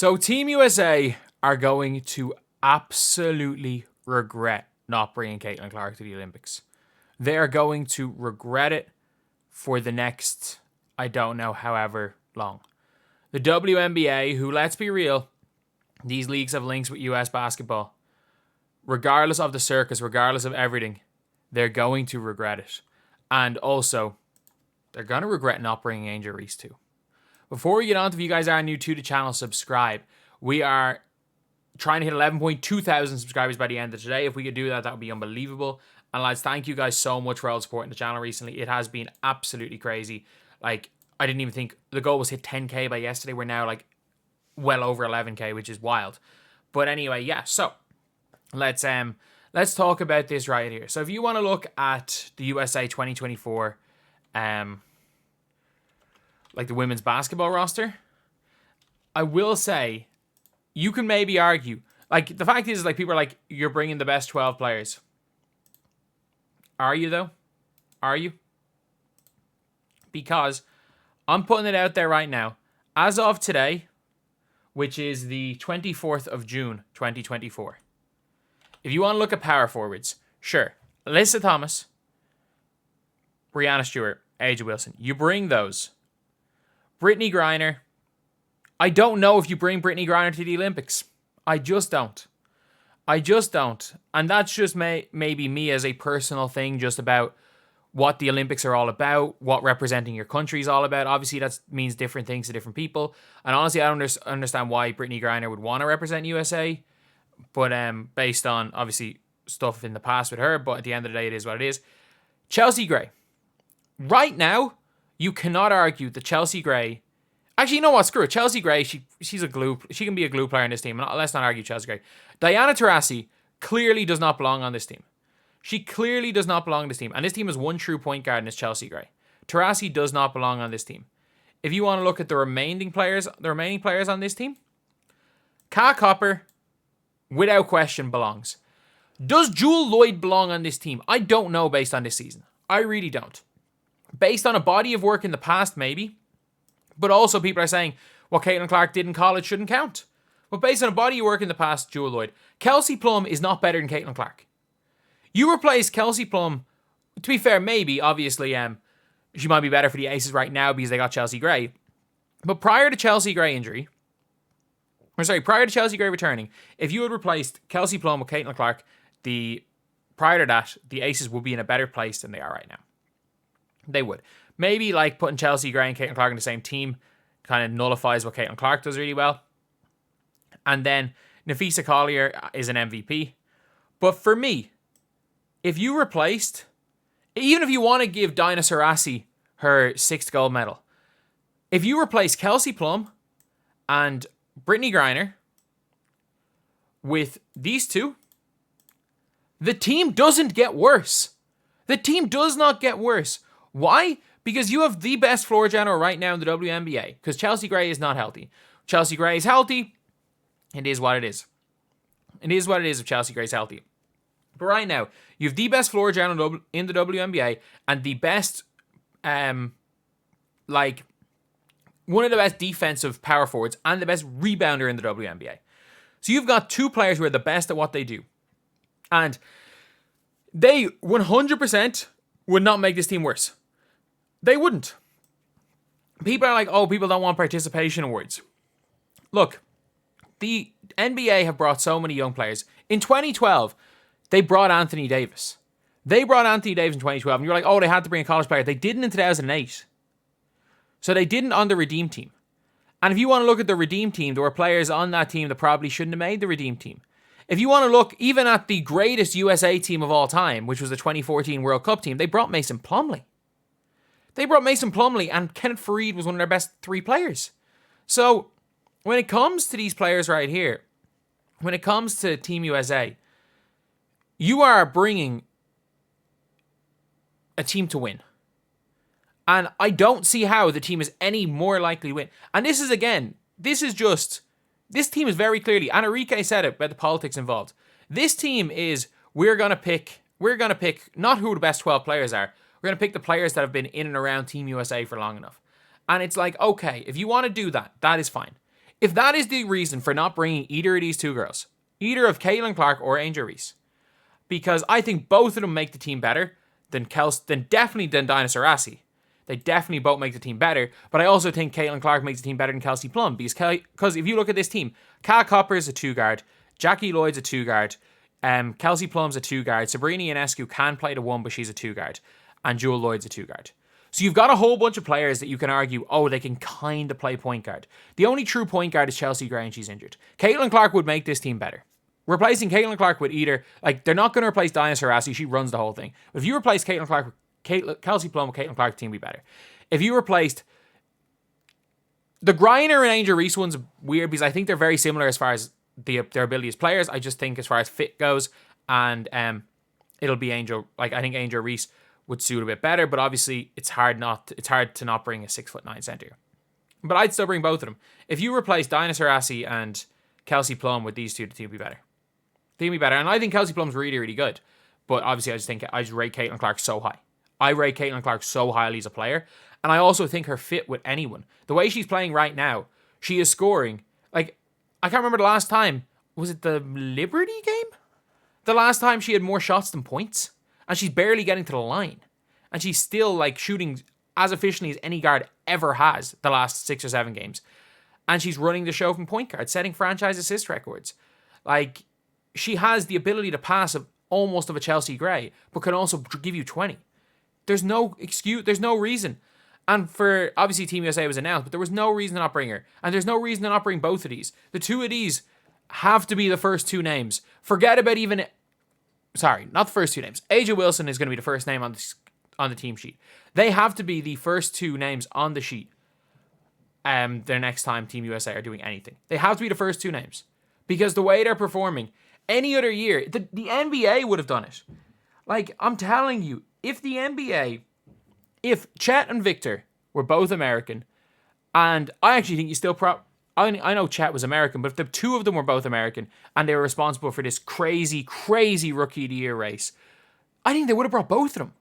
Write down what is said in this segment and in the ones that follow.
So Team USA are going to absolutely regret not bringing Caitlin Clark to the Olympics. They are going to regret it for the next, I don't know, however long. The WNBA, who, let's be real, these leagues have links with US basketball. Regardless of the circus, regardless of everything, they're going to regret it. And also, they're going to regret not bringing Angel Reese too. Before we get on to, if you guys are new to the channel, subscribe. We are trying to hit 11.2 thousand subscribers by the end of today. If we could do that, that would be unbelievable. And lads, thank you guys so much for all the support in the channel recently. It has been absolutely crazy. Like, I didn't even think the goal was hit 10k by yesterday. We're now like well over 11k, which is wild. But anyway, yeah, so let's talk about this right here. So if you want to look at the USA 2024 like the women's basketball roster, I will say you can maybe argue, like, the fact is, like, people are like, you're bringing the best 12 players. Are you though? Are you? Because I'm putting it out there right now. As of today, which is the 24th of June, 2024. If you want to look at power forwards, sure. Alyssa Thomas, Breanna Stewart, A'ja Wilson. You bring those. Brittany Griner. I don't know if you bring Brittany Griner to the Olympics. I just don't. And that's just maybe me as a personal thing, just about what the Olympics are all about, what representing your country is all about. Obviously, that means different things to different people. And honestly, I don't understand why Brittany Griner would want to represent USA. But based on, obviously, stuff in the past with her. But at the end of the day, it is what it is. Chelsea Gray. Right now, you cannot argue that Chelsea Gray... Actually, you know what? Screw it. Chelsea Gray, she's a glue. She can be a glue player in this team. Let's not argue Chelsea Gray. Diana Taurasi clearly does not belong on this team. She clearly does not belong on this team. And this team has one true point guard, and it's Chelsea Gray. Taurasi does not belong on this team. If you want to look at the remaining players on this team, Kat Copper, without question, belongs. Does Jewel Lloyd belong on this team? I don't know based on this season. I really don't. Based on a body of work in the past, maybe. But also people are saying what Caitlin Clark did in college shouldn't count. But based on a body of work in the past, Jewel Lloyd. Kelsey Plum is not better than Caitlin Clark. You replace Kelsey Plum, to be fair, maybe, obviously, she might be better for the Aces right now because they got Chelsea Gray. But prior to Chelsea Gray returning, if you had replaced Kelsey Plum with Caitlin Clark, prior to that, the Aces would be in a better place than they are right now. They would. Maybe like putting Chelsea Gray and Caitlin Clark in the same team kind of nullifies what Caitlin Clark does really well. And then Nafisa Collier is an MVP. But for me, if you replaced, even if you want to give Dinah Taurasi her 6th gold medal, if you replace Kelsey Plum and Brittany Griner with these two, the team doesn't get worse. The team does not get worse. Why? Because you have the best floor general right now in the WNBA. Because Chelsea Gray is not healthy. Chelsea Gray is healthy. It is what it is. It is what it is if Chelsea Gray is healthy. But right now, you have the best floor general in the WNBA and the best, one of the best defensive power forwards and the best rebounder in the WNBA. So you've got two players who are the best at what they do. And they 100% would not make this team worse. They wouldn't. People are like, oh, people don't want participation awards. Look, the NBA have brought so many young players. In 2012, they brought Anthony Davis. They brought Anthony Davis in 2012, and you're like, oh, they had to bring a college player. They didn't in 2008. So they didn't on the Redeem team. And if you want to look at the Redeem team, there were players on that team that probably shouldn't have made the Redeem team. If you want to look even at the greatest USA team of all time, which was the 2014 World Cup team, they brought Mason Plumlee. And Kenneth Faried was one of their best 3 players. So when it comes to these players right here, when it comes to Team USA, you are bringing a team to win. And I don't see how the team is any more likely to win. And this team is very clearly, and Enrique said it about the politics involved. This team is, we're going to pick not who the best 12 players are. We're going to pick the players that have been in and around Team USA for long enough. And it's like, okay, if you want to do that, that is fine. If that is the reason for not bringing either of these two girls, either of Caitlin Clark or Angel Reese, because I think both of them make the team better than definitely than Dinah Taurasi. They definitely both make the team better, but I also think Caitlin Clark makes the team better than Kelsey Plum, because if you look at this team, Kat Copper is a 2-guard, Jackie Lloyd's a 2-guard, Kelsey Plum's a 2-guard, Sabrina Ionescu can play the 1, but she's a 2-guard, and Jewel Lloyd's a 2-guard. So you've got a whole bunch of players that you can argue, oh, they can kind of play point guard. The only true point guard is Chelsea Gray, and she's injured. Caitlin Clark would make this team better. Replacing Caitlin Clark with either, like, they're not going to replace Dinah Taurasi, she runs the whole thing. But if you replace Caitlin Clark with Kelsey Plum with Caitlin Clark, the team would be better. If you replaced the Griner and Angel Reese one's weird because I think they're very similar as far as their ability as players. I just think as far as fit goes, and it'll be Angel. Like, I think Angel Reese would suit a bit better, but obviously it's hard to not bring a 6'9" center. But I'd still bring both of them. If you replace Dinah Taurasi and Kelsey Plum with these two, the team would be better. The team would be better, and I think Kelsey Plum's really, really good. But obviously, I just rate Caitlin Clark so high. I rate Caitlin Clark so highly as a player, and I also think her fit with anyone. The way she's playing right now, she is scoring. Like, I can't remember the last time. Was it the Liberty game? The last time she had more shots than points, and she's barely getting to the line, and she's still like shooting as efficiently as any guard ever has the last 6 or 7 games, and she's running the show from point guard, setting franchise assist records. Like, she has the ability to pass almost of a Chelsea Gray, but can also give you 20. There's no excuse. There's no reason. And for, obviously, Team USA was announced, but there was no reason to not bring her. And there's no reason to not bring both of these. The two of these have to be the first 2 names. Forget about even... Sorry, not the first 2 names. Aja Wilson is going to be the first name on the team sheet. They have to be the first 2 names on the sheet their next time Team USA are doing anything. They have to be the first 2 names. Because the way they're performing, any other year, the NBA would have done it. Like, I'm telling you, if the NBA, if Chet and Victor were both American, and I actually think you still I know Chet was American, but if the 2 of them were both American and they were responsible for this crazy, crazy Rookie of the Year race, I think they would have brought both of them.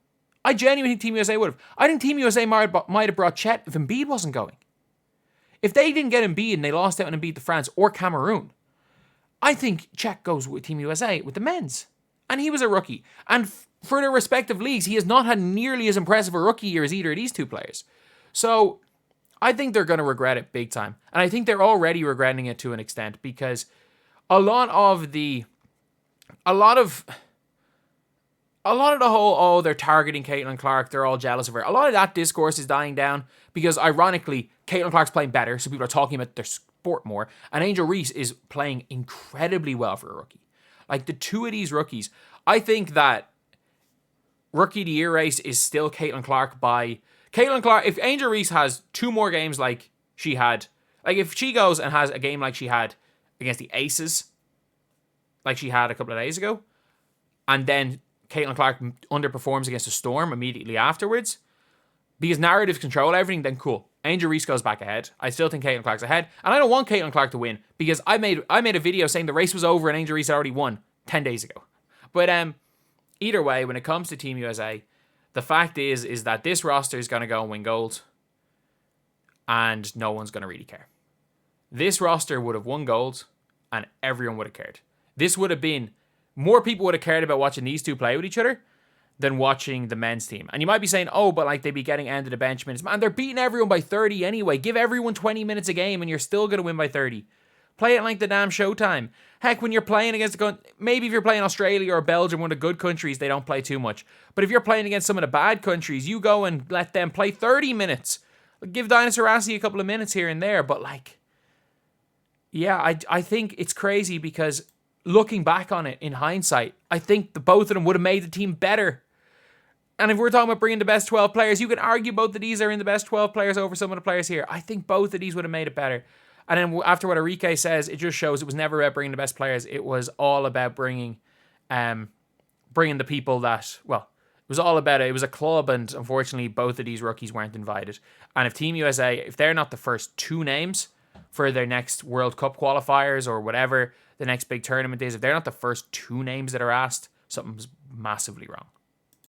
I genuinely think Team USA would have. I think Team USA might have brought Chet if Embiid wasn't going. If they didn't get Embiid and they lost out on Embiid to France or Cameroon, I think Chet goes with Team USA with the men's. And he was a rookie. And for their respective leagues, he has not had nearly as impressive a rookie year as either of these 2 players. So I think they're going to regret it big time. And I think they're already regretting it to an extent, because a lot of the whole, oh, they're targeting Caitlin Clark, they're all jealous of her. A lot of that discourse is dying down because, ironically, Caitlin Clark's playing better, so people are talking about their sport more. And Angel Reese is playing incredibly well for a rookie. Like, the 2 of these rookies, I think that Rookie of the Year race is still Caitlin Clark by... Caitlin Clark, if Angel Reese has 2 more games like she had... Like, if she goes and has a game like she had against the Aces, like she had a couple of days ago, and then Caitlin Clark underperforms against the Storm immediately afterwards, because narratives control everything, then cool. Angel Reese goes back ahead. I still think Caitlin Clark's ahead, and I don't want Caitlin Clark to win, because I made a video saying the race was over and Angel Reese had already won 10 days ago. But either way, when it comes to Team USA, the fact is that this roster is going to go and win gold, and no one's going to really care. This roster would have won gold, and everyone would have cared. This would have been... More people would have cared about watching these 2 play with each other than watching the men's team. And you might be saying, oh, but like they'd be getting end of the bench minutes. Man, they're beating everyone by 30 anyway. Give everyone 20 minutes a game and you're still going to win by 30. Play it like the damn Showtime. Heck, when you're playing against maybe if you're playing Australia or Belgium, one of the good countries, they don't play too much. But if you're playing against some of the bad countries, you go and let them play 30 minutes. Give Dinah Taurasi a couple of minutes here and there. But like, yeah, I think it's crazy because looking back on it in hindsight, I think the both of them would have made the team better. And if we're talking about bringing the best 12 players, you can argue both of these are in the best 12 players over some of the players here. I think both of these would have made it better. And then after what Enrique says, it just shows it was never about bringing the best players. It was all about bringing the people that, well, it was all about it. It was a club, and unfortunately, both of these rookies weren't invited. And if Team USA, if they're not the first 2 names for their next World Cup qualifiers or whatever the next big tournament is, if they're not the first 2 names that are asked, something's massively wrong.